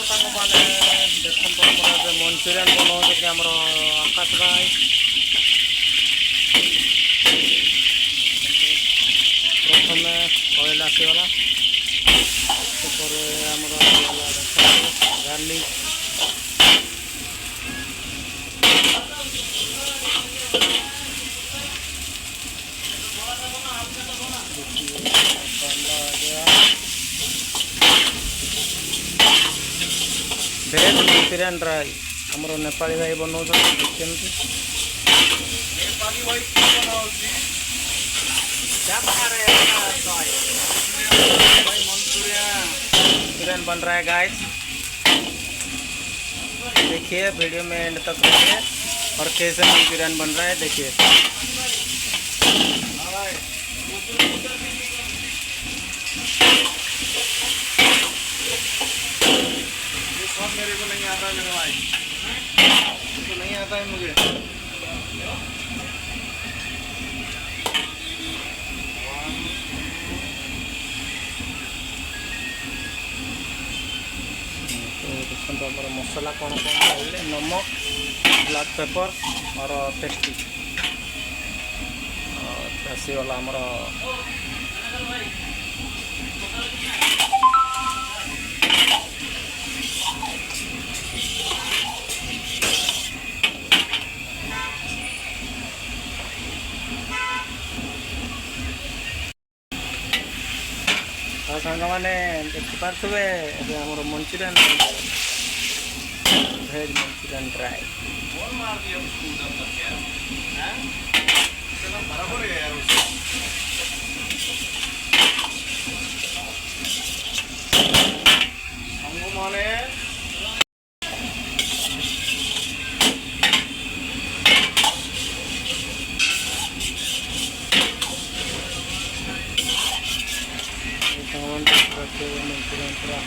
सांग मैंने देखो मंचूरियन बनाऊँ आमर आकाश भाई प्रथम ऑयल आसीगला गार्लिक भेज मंचूरियन ड्राई आमर नेपाली भाई बनाऊँ देखते नेपाली भाई मंचूरियन बन रहा है गाइस। देखिए वीडियो में एंड तक रहिए और कैसे मंचूरियन बन रहा है देखिए। ये सब मेरे को नहीं आता है मेरे भाई, तो नहीं आता है मुझे। तो आम मसला कौन कौन डाले नमक ब्लैक पेपर और टेस्टी आसीगला आमर सांग मैंने देखिपे आमर मंचूरियन भेज मंचूरियन ड्राई मार दिया उसको उधर तक यार, हैं? इतना बराबर है यार उसको। हमको माने मंचूरियन पूरा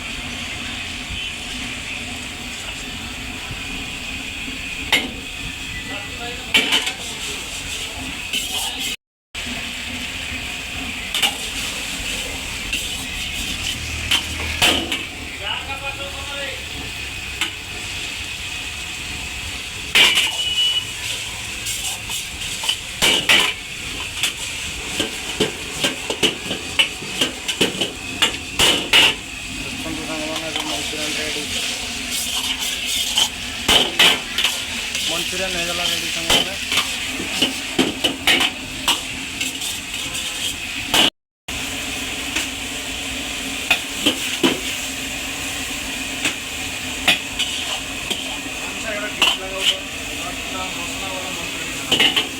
मंचूरियन हो गला रेडी संगे मसाला वाला मंचूरियन।